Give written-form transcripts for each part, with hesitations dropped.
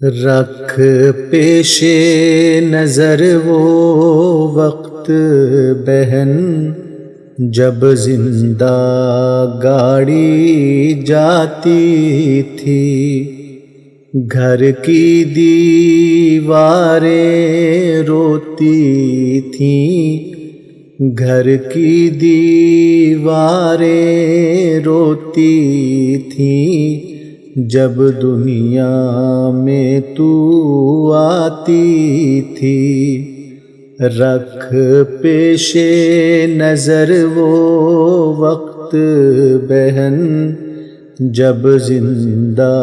رکھ پیش نظر وہ وقت بہن جب زندہ گاڑی جاتی تھی، گھر کی دیواریں روتی تھیں، گھر کی دیواریں روتی تھیں جب دنیا میں تو آتی تھی۔ رکھ پیش نظر وہ وقت بہن جب زندہ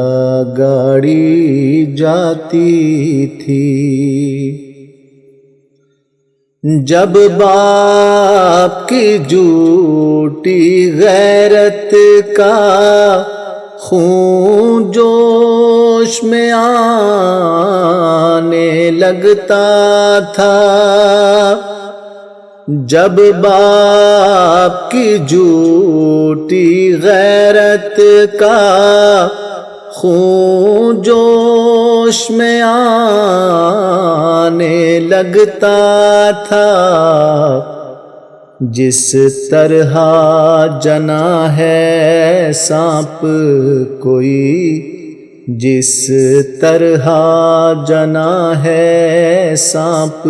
گاڑی جاتی تھی، جب باپ کی جھوٹی غیرت کا خون جوش میں آنے لگتا تھا، جب باپ کی جھوٹی غیرت کا خون جوش میں آنے لگتا تھا، جس طرح جنا ہے سانپ کوئی، جس طرح جنا ہے سانپ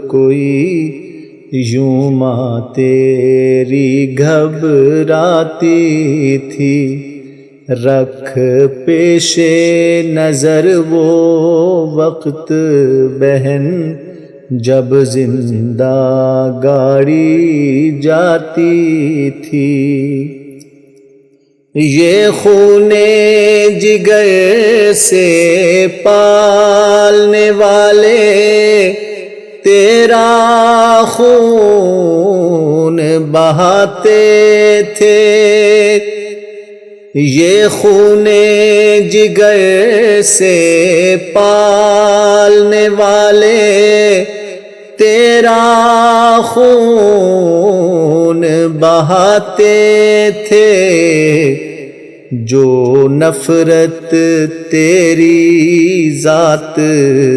کوئی، یوں ماں تیری گھبراتی تھی۔ رکھ پیش نظر وہ وقت بہن جب زندہ گاڑی جاتی تھی۔ یہ خون جگر سے پالنے والے تیرا خون بہاتے تھے، یہ خون جگر سے پالنے والے تیرا خون بہاتے تھے، جو نفرت تیری ذات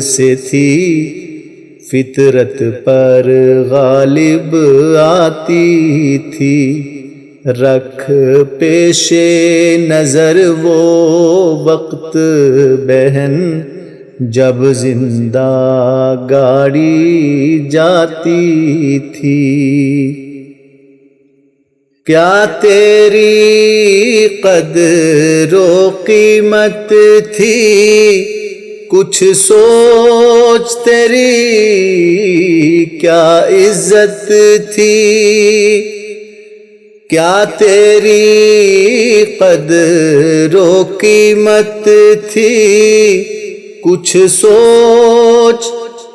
سے تھی فطرت پر غالب آتی تھی۔ رکھ پیش نظر وہ وقت بہن جب زندہ گاڑی جاتی تھی۔ کیا تیری قدر و قیمت تھی، کچھ سوچ تیری کیا عزت تھی، کیا تیری قدر و قیمت تھی، کچھ سوچ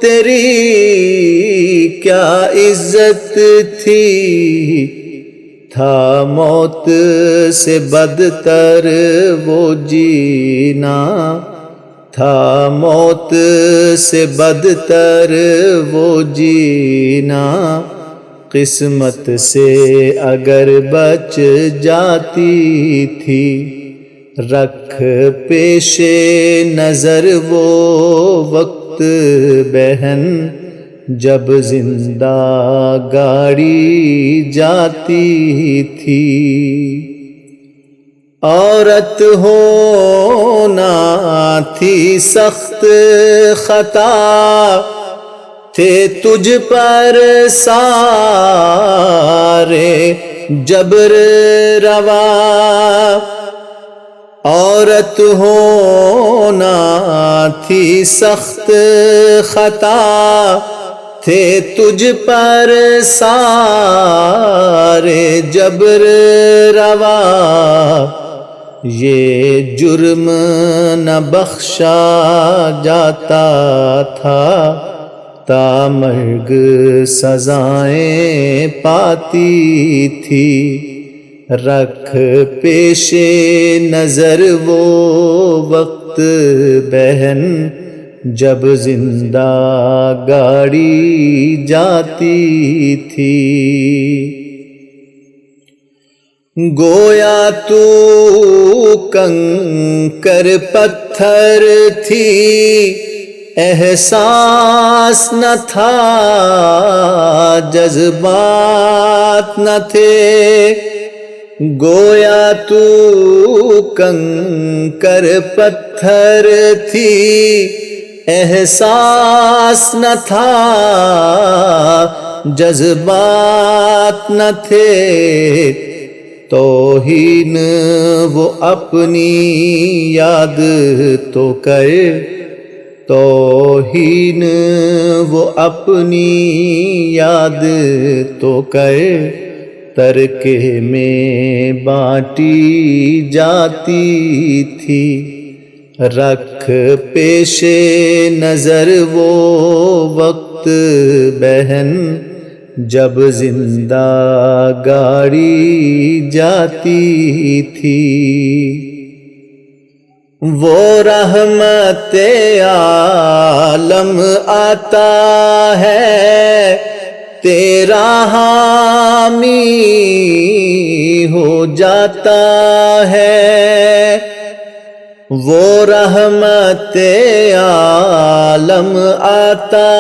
تیری کیا عزت تھی، تھا موت سے بدتر وہ جینا، تھا موت سے بدتر وہ جینا، قسمت سے اگر بچ جاتی تھی۔ رکھ پیش نظر وہ وقت بہن جب زندہ گاڑی جاتی تھی۔ عورت ہونا تھی سخت خطا، تھے تجھ پر سارے جبر روا، عورت ہونا تھی سخت خطا، تھے تجھ پر سارے جبر روا، یہ جرم نہ بخشا جاتا تھا، تا مرگ سزائیں پاتی تھی۔ رکھ پیش نظر وہ وقت بہن جب زندہ گاڑی جاتی تھی۔ گویا تو کنکر پتھر پتھر تھی، احساس نہ تھا، جذبات نہ تھے، گویا تو کنکر پتھر تھی، احساس نہ تھا، جذبات نہ تھے، توہین وہ اپنی یاد تو کر، توہین وہ اپنی یاد تو کر، ترکے میں بانٹی جاتی تھی، رکھ پیش نظر وہ وقت بہن جب زندہ گاڑی جاتی تھی۔ وہ رحمت عالم آتا ہے، تیرا حامی ہو جاتا ہے، وہ رحمت عالم آتا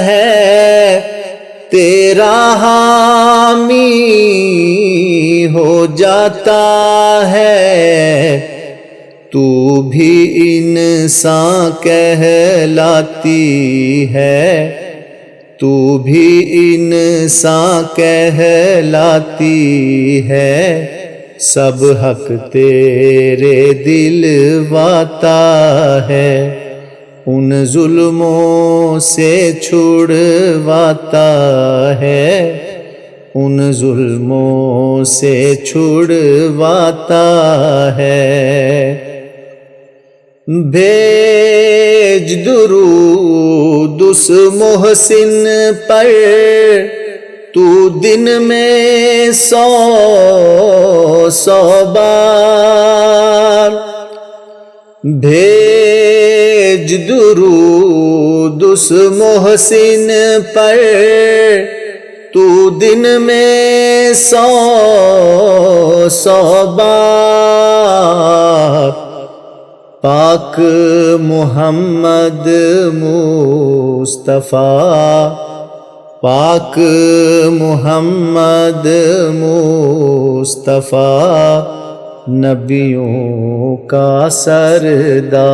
ہے، تیرا حامی ہو جاتا ہے، تو بھی انسان کہلاتی ہے، تو بھی انسان کہلاتی ہے، سب حق تیرے دلواتا ہے، ان ظلموں سے چھڑواتا ہے، ان ظلموں سے چھڑواتا ہے۔ بھیج درود اس محسن پر، تو دن میں 100 بار، بھیج درود اس محسن پر، تو دن میں 100 بار، پاک محمد مصطفیٰ، پاک محمد مصطفیٰ، نبیوں کا سردار،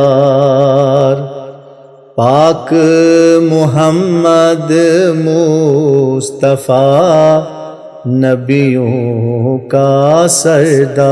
پاک محمد مصطفیٰ، نبیوں کا سردار۔